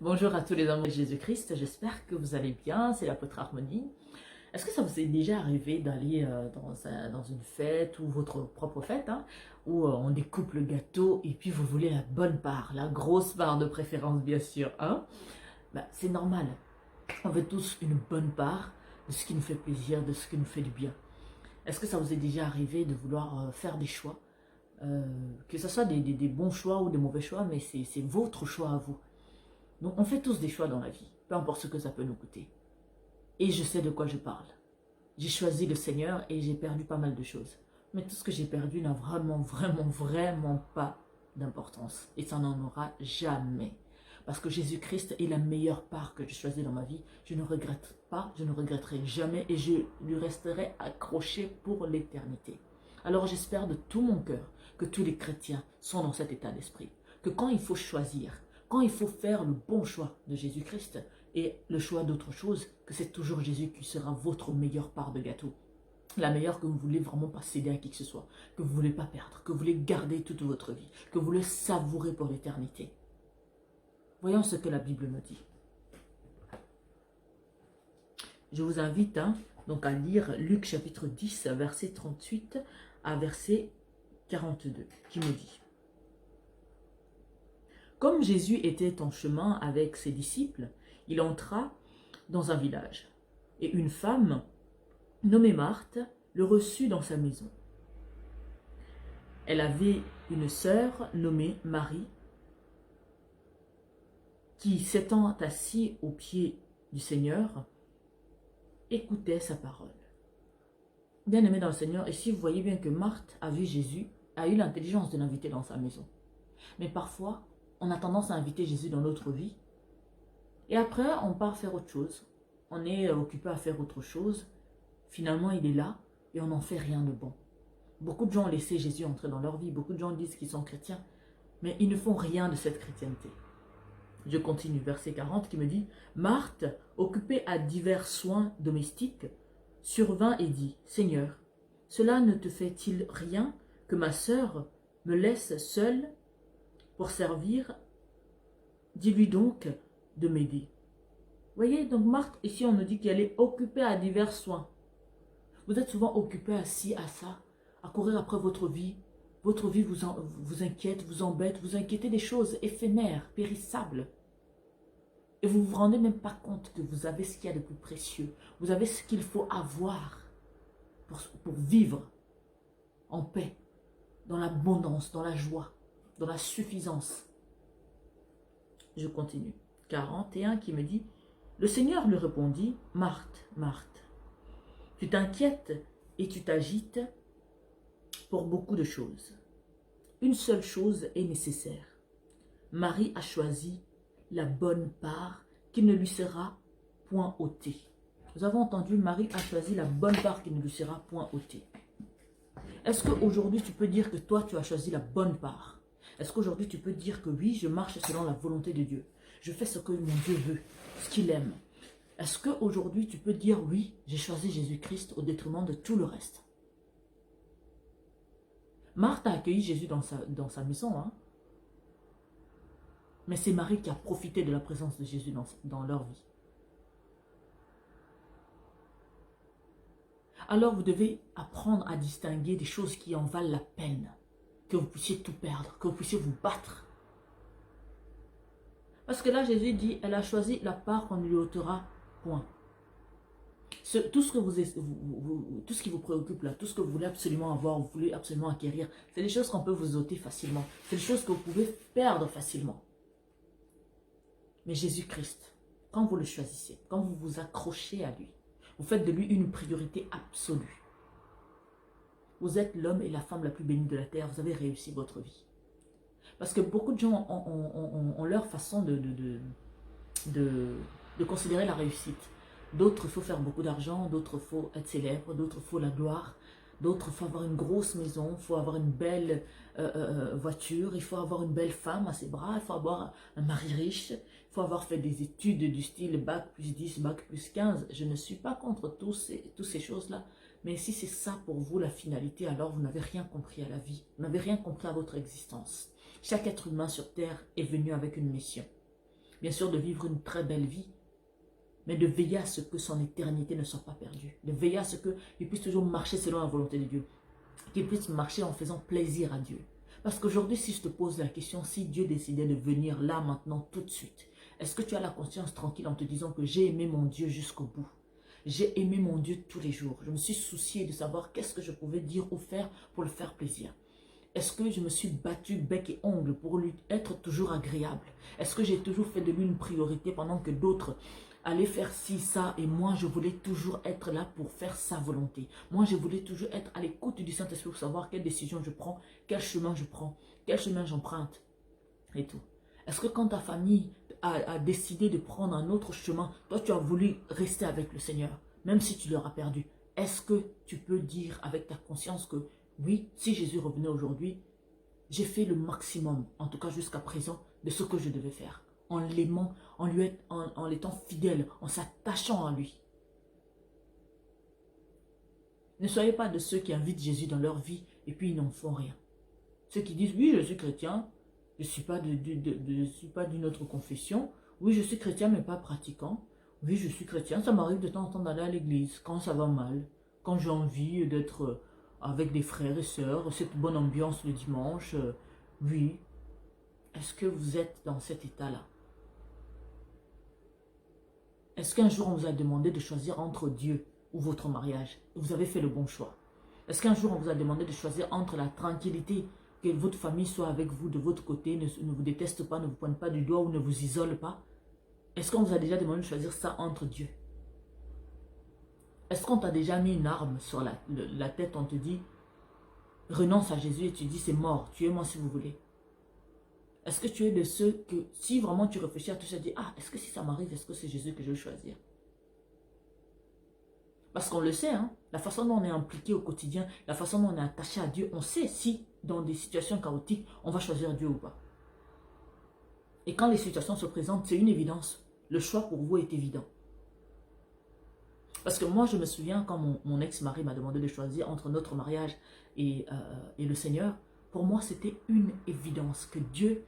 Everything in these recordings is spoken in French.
Bonjour à tous les amours de Jésus-Christ, j'espère que vous allez bien, c'est l'apôtre Harmonie. Est-ce que ça vous est déjà arrivé d'aller dans une fête ou votre propre fête, où on découpe le gâteau et puis vous voulez la bonne part, la grosse part de préférence bien sûr, c'est normal, on veut tous une bonne part de ce qui nous fait plaisir, de ce qui nous fait du bien. Est-ce que ça vous est déjà arrivé de vouloir faire des choix, que ce soit des bons choix ou des mauvais choix, mais c'est votre choix à vous. Donc on fait tous des choix dans la vie, peu importe ce que ça peut nous coûter. Et je sais de quoi je parle. J'ai choisi le Seigneur et j'ai perdu pas mal de choses. Mais tout ce que j'ai perdu n'a vraiment pas d'importance. Et ça n'en aura jamais. Parce que Jésus-Christ est la meilleure part que j'ai choisie dans ma vie. Je ne regrette pas, je ne regretterai jamais et je lui resterai accroché pour l'éternité. Alors j'espère de tout mon cœur que tous les chrétiens sont dans cet état d'esprit. Que quand il faut choisir, quand il faut faire le bon choix de Jésus-Christ et le choix d'autre chose, que c'est toujours Jésus qui sera votre meilleure part de gâteau. La meilleure que vous voulez vraiment pas céder à qui que ce soit, que vous ne voulez pas perdre, que vous voulez garder toute votre vie, que vous voulez savourer pour l'éternité. Voyons ce que la Bible nous dit. Je vous invite donc à lire Luc chapitre 10, verset 38 à verset 42, qui me dit: Comme Jésus était en chemin avec ses disciples, il entra dans un village. Et une femme, nommée Marthe, le reçut dans sa maison. Elle avait une sœur nommée Marie, qui, s'étant assise aux pieds du Seigneur, écoutait sa parole. Bien aimé dans le Seigneur, ici vous voyez bien que Marthe a vu Jésus, a eu l'intelligence de l'inviter dans sa maison. Mais parfois, on a tendance à inviter Jésus dans notre vie. Et après, on part faire autre chose. On est occupé à faire autre chose. Finalement, il est là et on n'en fait rien de bon. Beaucoup de gens ont laissé Jésus entrer dans leur vie. Beaucoup de gens disent qu'ils sont chrétiens. Mais ils ne font rien de cette chrétienté. Je continue, verset 40 qui me dit: Marthe, occupée à divers soins domestiques, survint et dit: Seigneur, cela ne te fait-il rien que ma sœur me laisse seule pour servir? Dis-lui donc de m'aider. Voyez, donc Marthe, ici on nous dit qu'elle est occupée à divers soins. Vous êtes souvent occupé à ci, à ça, à courir après votre vie. Votre vie vous inquiète, vous embête, vous inquiétez des choses éphémères, périssables. Et vous ne vous rendez même pas compte que vous avez ce qu'il y a de plus précieux. Vous avez ce qu'il faut avoir pour vivre en paix, dans l'abondance, dans la joie, dans la suffisance. Je continue. 41 qui me dit: Le Seigneur lui répondit: Marthe, Marthe, tu t'inquiètes et tu t'agites pour beaucoup de choses. Une seule chose est nécessaire. Marie a choisi la bonne part qui ne lui sera point ôtée. Nous avons entendu, Marie a choisi la bonne part qui ne lui sera point ôtée. Est-ce qu'aujourd'hui tu peux dire que toi tu as choisi la bonne part? Est-ce qu'aujourd'hui tu peux dire que oui, je marche selon la volonté de Dieu? Je fais ce que mon Dieu veut, ce qu'il aime. Est-ce qu'aujourd'hui tu peux dire oui, j'ai choisi Jésus-Christ au détriment de tout le reste? Marthe a accueilli Jésus dans sa maison, mais c'est Marie qui a profité de la présence de Jésus dans leur vie. Alors vous devez apprendre à distinguer des choses qui en valent la peine, que vous puissiez tout perdre, que vous puissiez vous battre. Parce que là, Jésus dit, elle a choisi la part qu'on ne lui ôtera point. Tout ce qui vous préoccupe là, tout ce que vous voulez absolument avoir, vous voulez absolument acquérir, c'est des choses qu'on peut vous ôter facilement. C'est des choses que vous pouvez perdre facilement. Mais Jésus-Christ, quand vous le choisissez, quand vous vous accrochez à lui, vous faites de lui une priorité absolue. Vous êtes l'homme et la femme la plus bénie de la terre, vous avez réussi votre vie. Parce que beaucoup de gens ont leur façon de considérer la réussite. D'autres, il faut faire beaucoup d'argent, d'autres, il faut être célèbre, d'autres, il faut la gloire, d'autres, il faut avoir une grosse maison, il faut avoir une belle voiture, il faut avoir une belle femme à ses bras, il faut avoir un mari riche, il faut avoir fait des études du style bac plus 10, bac plus 15. Je ne suis pas contre toutes ces choses-là, mais si c'est ça pour vous la finalité, alors vous n'avez rien compris à la vie, vous n'avez rien compris à votre existence. Chaque être humain sur terre est venu avec une mission. bien sûr de vivre une très belle vie, mais de veiller à ce que son éternité ne soit pas perdue, de veiller à ce qu'il puisse toujours marcher selon la volonté de Dieu, qu'il puisse marcher en faisant plaisir à Dieu. Parce qu'aujourd'hui, si je te pose la question, si Dieu décidait de venir là, maintenant, tout de suite, est-ce que tu as la conscience tranquille en te disant que j'ai aimé mon Dieu jusqu'au bout? J'ai aimé mon Dieu tous les jours. Je me suis soucié de savoir qu'est-ce que je pouvais dire ou faire pour le faire plaisir. Est-ce que je me suis battu bec et ongle pour lui être toujours agréable? Est-ce que j'ai toujours fait de lui une priorité pendant que d'autres allaient faire ci, ça, et moi je voulais toujours être là pour faire sa volonté. Moi je voulais toujours être à l'écoute du Saint-Esprit pour savoir quelle décision je prends, quel chemin je prends, quel chemin j'emprunte et tout. Est-ce que quand ta famille a décidé de prendre un autre chemin, toi tu as voulu rester avec le Seigneur, même si tu l'auras perdu? Est-ce que tu peux dire avec ta conscience que oui, si Jésus revenait aujourd'hui, j'ai fait le maximum, en tout cas jusqu'à présent, de ce que je devais faire, en l'aimant, en l'étant fidèle, en s'attachant à lui. Ne soyez pas de ceux qui invitent Jésus dans leur vie et puis ils n'en font rien. Ceux qui disent, oui, je suis chrétien, je ne suis pas d'une autre confession, oui, je suis chrétien mais pas pratiquant, oui, je suis chrétien, ça m'arrive de temps en temps d'aller à l'église quand ça va mal, quand j'ai envie d'être avec des frères et sœurs, cette bonne ambiance le dimanche, oui. Est-ce que vous êtes dans cet état-là? Est-ce qu'un jour on vous a demandé de choisir entre Dieu ou votre mariage? Vous avez fait le bon choix. Est-ce qu'un jour on vous a demandé de choisir entre la tranquillité, que votre famille soit avec vous de votre côté, ne vous déteste pas, ne vous pointe pas du doigt ou ne vous isole pas? Est-ce qu'on vous a déjà demandé de choisir ça entre Dieu? Est-ce qu'on t'a déjà mis une arme sur la tête, on te dit, renonce à Jésus et tu dis c'est mort, tuez-moi si vous voulez? Est-ce que tu es de ceux que, si vraiment tu réfléchis à tout ça, tu dis, ah, est-ce que si ça m'arrive, est-ce que c'est Jésus que je vais choisir? Parce qu'on le sait, hein, la façon dont on est impliqué au quotidien, la façon dont on est attaché à Dieu, on sait si, dans des situations chaotiques, on va choisir Dieu ou pas. Et quand les situations se présentent, c'est une évidence. Le choix pour vous est évident. Parce que moi, je me souviens quand mon ex-mari m'a demandé de choisir entre notre mariage et le Seigneur, pour moi, c'était une évidence que Dieu,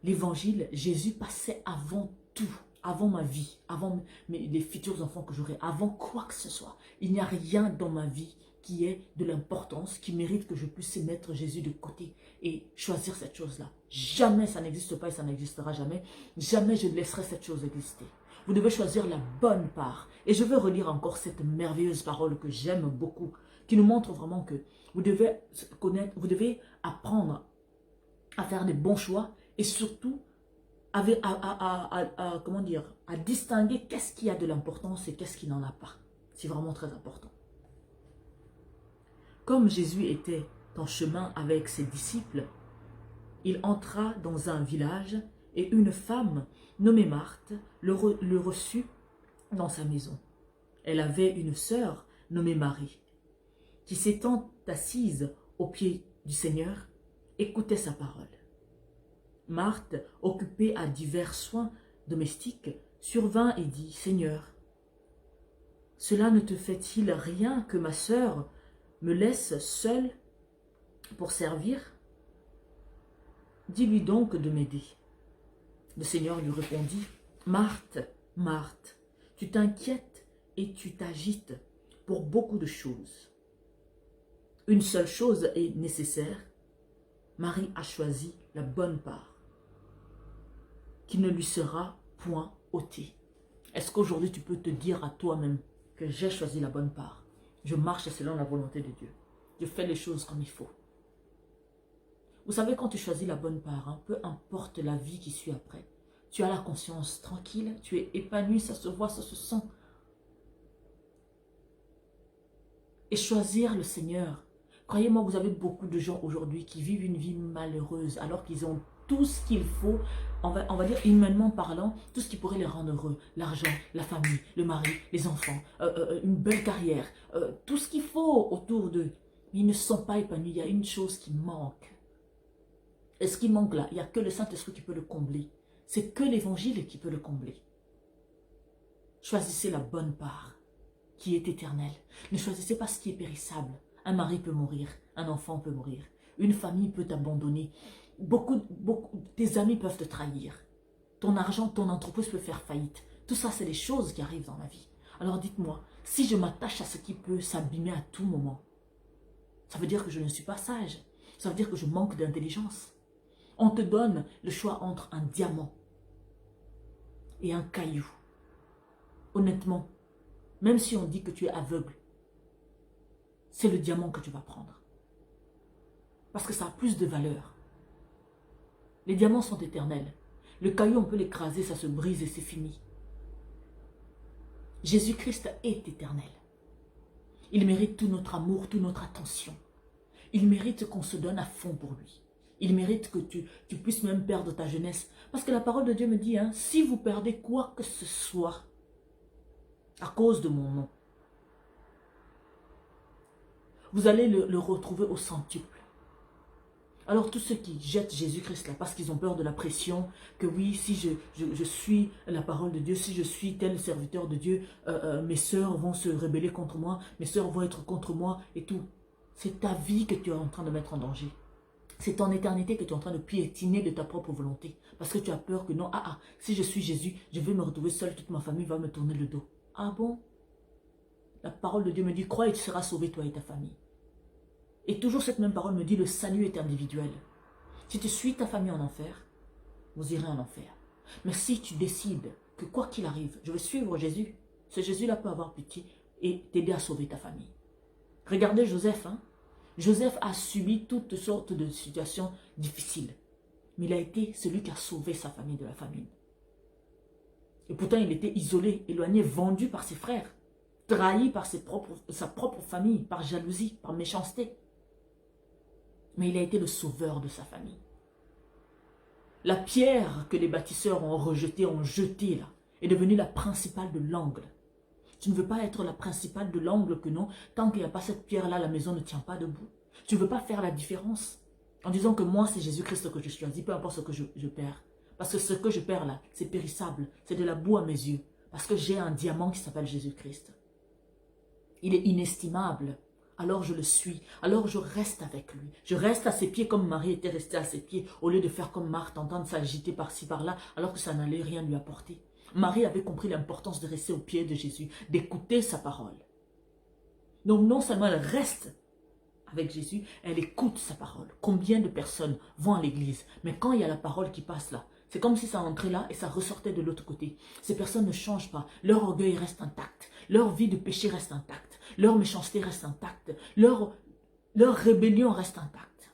l'évangile, Jésus passait avant tout, avant ma vie, avant les futurs enfants que j'aurai, avant quoi que ce soit. Il n'y a rien dans ma vie qui ait de l'importance, qui mérite que je puisse mettre Jésus de côté et choisir cette chose-là. Jamais ça n'existe pas et ça n'existera jamais. Jamais je laisserai cette chose exister. Vous devez choisir la bonne part. Et je veux relire encore cette merveilleuse parole que j'aime beaucoup, qui nous montre vraiment que vous devez connaître, vous devez apprendre à faire des bons choix et surtout comment dire, à distinguer qu'est-ce qui a de l'importance et qu'est-ce qui n'en a pas. C'est vraiment très important. Comme Jésus était en chemin avec ses disciples, il entra dans un village et une femme nommée Marthe le reçut dans sa maison. Elle avait une sœur nommée Marie, qui s'étant assise aux pieds du Seigneur, écoutait sa parole. Marthe, occupée à divers soins domestiques, survint et dit, « Seigneur, cela ne te fait-il rien que ma sœur me laisse seule pour servir? Dis-lui donc de m'aider. » Le Seigneur lui répondit, « Marthe, Marthe, tu t'inquiètes et tu t'agites pour beaucoup de choses. Une seule chose est nécessaire. Marie a choisi la bonne part, qui ne lui sera point ôtée. » Est-ce qu'aujourd'hui tu peux te dire à toi-même que j'ai choisi la bonne part? Je marche selon la volonté de Dieu. Je fais les choses comme il faut. Vous savez, quand tu choisis la bonne part, hein, peu importe la vie qui suit après, tu as la conscience tranquille, tu es épanoui, ça se voit, ça se sent. Et choisir le Seigneur. Croyez-moi, vous avez beaucoup de gens aujourd'hui qui vivent une vie malheureuse alors qu'ils ont tout ce qu'il faut, on va dire humainement parlant, tout ce qui pourrait les rendre heureux. L'argent, la famille, le mari, les enfants, une belle carrière, tout ce qu'il faut autour d'eux. Mais ils ne sont pas épanouis, il y a une chose qui manque. Et ce qui manque là, il n'y a que le Saint-Esprit qui peut le combler. C'est que l'Évangile qui peut le combler. Choisissez la bonne part, qui est éternelle. Ne choisissez pas ce qui est périssable. Un mari peut mourir, un enfant peut mourir, une famille peut t'abandonner, tes amis peuvent te trahir. ton argent, ton entreprise peut faire faillite. Tout ça, c'est des choses qui arrivent dans la vie. Alors dites-moi, si je m'attache à ce qui peut s'abîmer à tout moment, ça veut dire que je ne suis pas sage. Ça veut dire que je manque d'intelligence. On te donne le choix entre un diamant et un caillou. Honnêtement, même si on dit que tu es aveugle, c'est le diamant que tu vas prendre. Parce que ça a plus de valeur. Les diamants sont éternels. Le caillou, on peut l'écraser, ça se brise et c'est fini. Jésus-Christ est éternel. Il mérite tout notre amour, toute notre attention. Il mérite qu'on se donne à fond pour lui. Il mérite que tu puisses même perdre ta jeunesse. Parce que la parole de Dieu me dit, hein, si vous perdez quoi que ce soit à cause de mon nom, vous allez le retrouver au centuple. Alors tous ceux qui jettent Jésus-Christ là, parce qu'ils ont peur de la pression, que oui, si je suis la parole de Dieu, si je suis tel serviteur de Dieu, mes sœurs vont se rebeller contre moi, mes sœurs vont être contre moi et tout. C'est ta vie que tu es en train de mettre en danger. C'est ton éternité que tu es en train de piétiner de ta propre volonté. Parce que tu as peur que non, si je suis Jésus, je vais me retrouver seul, toute ma famille va me tourner le dos. Ah bon? La parole de Dieu me dit, crois et tu seras sauvé, toi et ta famille. Et toujours cette même parole me dit, le salut est individuel. Si tu suis ta famille en enfer, vous irez en enfer. Mais si tu décides que quoi qu'il arrive, je vais suivre Jésus, ce Jésus-là peut avoir pitié et t'aider à sauver ta famille. Regardez Joseph, hein? Joseph a subi toutes sortes de situations difficiles. Mais il a été celui qui a sauvé sa famille de la famine. Et pourtant, il était isolé, éloigné, vendu par ses frères, trahi par sa propre famille, par jalousie, par méchanceté. Mais il a été le sauveur de sa famille. La pierre que les bâtisseurs ont rejetée, là, est devenue la principale de l'angle. Tu ne veux pas être la principale de l'angle que non, tant qu'il n'y a pas cette pierre-là, la maison ne tient pas debout. Tu ne veux pas faire la différence en disant que moi, c'est Jésus-Christ que je choisis, peu importe ce que je perds. Parce que ce que je perds là, c'est périssable, c'est de la boue à mes yeux. Parce que j'ai un diamant qui s'appelle Jésus-Christ. Il est inestimable. Alors je le suis, alors je reste avec lui. Je reste à ses pieds comme Marie était restée à ses pieds, au lieu de faire comme Marthe, entendre s'agiter par-ci par-là, alors que ça n'allait rien lui apporter. Marie avait compris l'importance de rester aux pieds de Jésus, d'écouter sa parole. Donc non seulement elle reste avec Jésus, elle écoute sa parole. Combien de personnes vont à l'église, mais quand il y a la parole qui passe là, c'est comme si ça entrait là et ça ressortait de l'autre côté. Ces personnes ne changent pas, leur orgueil reste intact, leur vie de péché reste intacte, leur méchanceté reste intacte, leur rébellion reste intacte.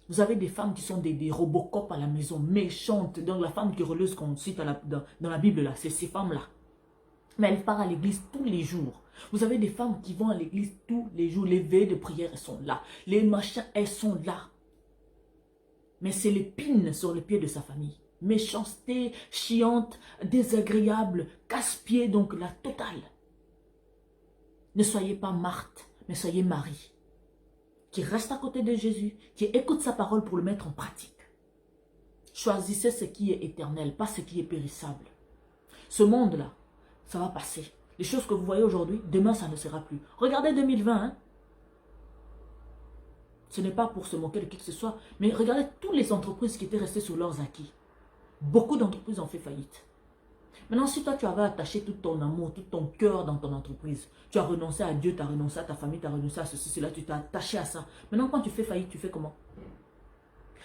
Vous avez des femmes qui sont des robocop à la maison, méchantes. Donc la femme querelleuse qu'on cite dans la Bible, là, c'est ces femmes-là. Mais elles partent à l'église tous les jours. Vous avez des femmes qui vont à l'église tous les jours. Les veillées de prière, elles sont là. Les machins, elles sont là. Mais c'est l'épine sur le pied de sa famille. Méchanceté, chiante, désagréable, casse-pied, donc la totale. Ne soyez pas Marthe, mais soyez Marie, qui reste à côté de Jésus, qui écoute sa parole pour le mettre en pratique. Choisissez ce qui est éternel, pas ce qui est périssable. Ce monde-là, ça va passer. Les choses que vous voyez aujourd'hui, demain, ça ne sera plus. Regardez 2020, hein? Ce n'est pas pour se moquer de qui que ce soit, mais regardez toutes les entreprises qui étaient restées sur leurs acquis. Beaucoup d'entreprises ont fait faillite. Maintenant, si toi, tu avais attaché tout ton amour, tout ton cœur dans ton entreprise, tu as renoncé à Dieu, tu as renoncé à ta famille, tu as renoncé à ceci, cela, tu t'es attaché à ça. Maintenant, quand tu fais faillite, tu fais comment?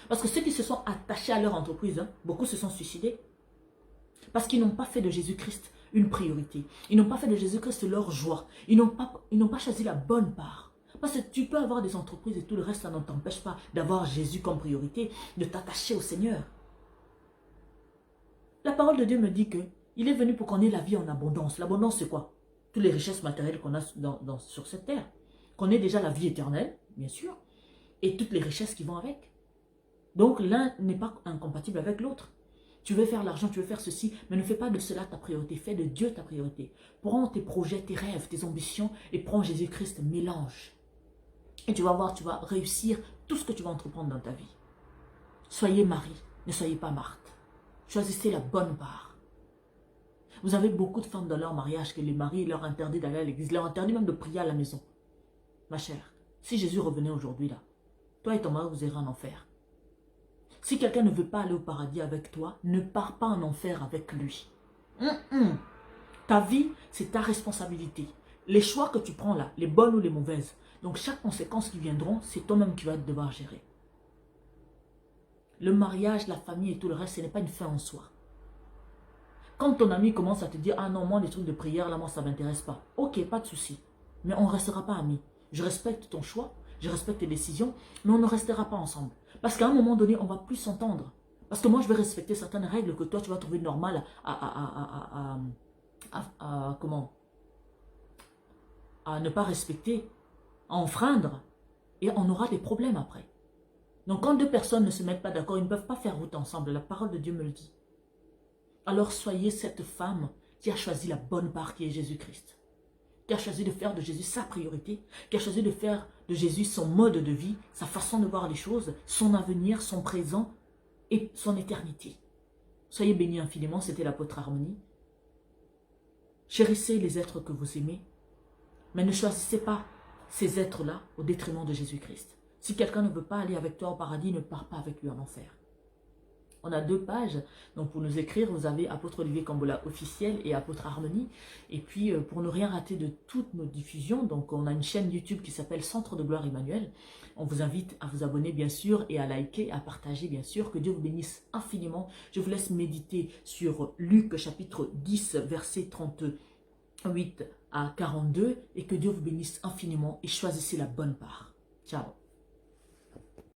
Parce que ceux qui se sont attachés à leur entreprise, hein, beaucoup se sont suicidés. Parce qu'ils n'ont pas fait de Jésus-Christ une priorité. Ils n'ont pas fait de Jésus-Christ leur joie. Ils n'ont pas choisi la bonne part. Parce que tu peux avoir des entreprises et tout le reste, ça ne t'empêche pas d'avoir Jésus comme priorité, de t'attacher au Seigneur. La parole de Dieu me dit que il est venu pour qu'on ait la vie en abondance. L'abondance, c'est quoi? Toutes les richesses matérielles qu'on a sur cette terre. Qu'on ait déjà la vie éternelle, bien sûr, et toutes les richesses qui vont avec. Donc, l'un n'est pas incompatible avec l'autre. Tu veux faire l'argent, tu veux faire ceci, mais ne fais pas de cela ta priorité. Fais de Dieu ta priorité. Prends tes projets, tes rêves, tes ambitions et prends Jésus-Christ, mélange. Et tu vas voir, tu vas réussir tout ce que tu vas entreprendre dans ta vie. Soyez Marie, ne soyez pas Marthe. Choisissez la bonne part. Vous avez beaucoup de femmes dans leur mariage que les maris leur interdisent d'aller à l'église, leur interdit même de prier à la maison. Ma chère, si Jésus revenait aujourd'hui là, toi et ton mari, vous irez en enfer. Si quelqu'un ne veut pas aller au paradis avec toi, ne pars pas en enfer avec lui. Ta vie, c'est ta responsabilité. Les choix que tu prends là, les bonnes ou les mauvaises, donc chaque conséquence qui viendront, c'est toi-même qui vas devoir gérer. Le mariage, la famille et tout le reste, ce n'est pas une fin en soi. Quand ton ami commence à te dire, ah non, moi les trucs de prière, là, moi ça ne m'intéresse pas. Ok, pas de souci. Mais on ne restera pas amis. Je respecte ton choix, je respecte tes décisions, mais on ne restera pas ensemble. Parce qu'à un moment donné, on ne va plus s'entendre. Parce que moi, je vais respecter certaines règles que toi, tu vas trouver normales comment, à ne pas respecter, à enfreindre, et on aura des problèmes après. Donc quand deux personnes ne se mettent pas d'accord, ils ne peuvent pas faire route ensemble. La parole de Dieu me le dit. Alors soyez cette femme qui a choisi la bonne part qui est Jésus-Christ. Qui a choisi de faire de Jésus sa priorité. Qui a choisi de faire de Jésus son mode de vie, sa façon de voir les choses, son avenir, son présent et son éternité. Soyez bénis infiniment, c'était l'apôtre Harmonie. Chérissez les êtres que vous aimez, mais ne choisissez pas ces êtres-là au détriment de Jésus-Christ. Si quelqu'un ne veut pas aller avec toi au paradis, ne pars pas avec lui en enfer. On a 2 pages, donc pour nous écrire, vous avez Apôtre Olivier Kambola officiel et Apôtre Harmonie. Et puis pour ne rien rater de toutes nos diffusions, donc on a une chaîne YouTube qui s'appelle Centre de Gloire Emmanuel. On vous invite à vous abonner bien sûr et à liker, à partager bien sûr. Que Dieu vous bénisse infiniment. Je vous laisse méditer sur Luc chapitre 10 verset 38 à 42 et que Dieu vous bénisse infiniment et choisissez la bonne part. Ciao.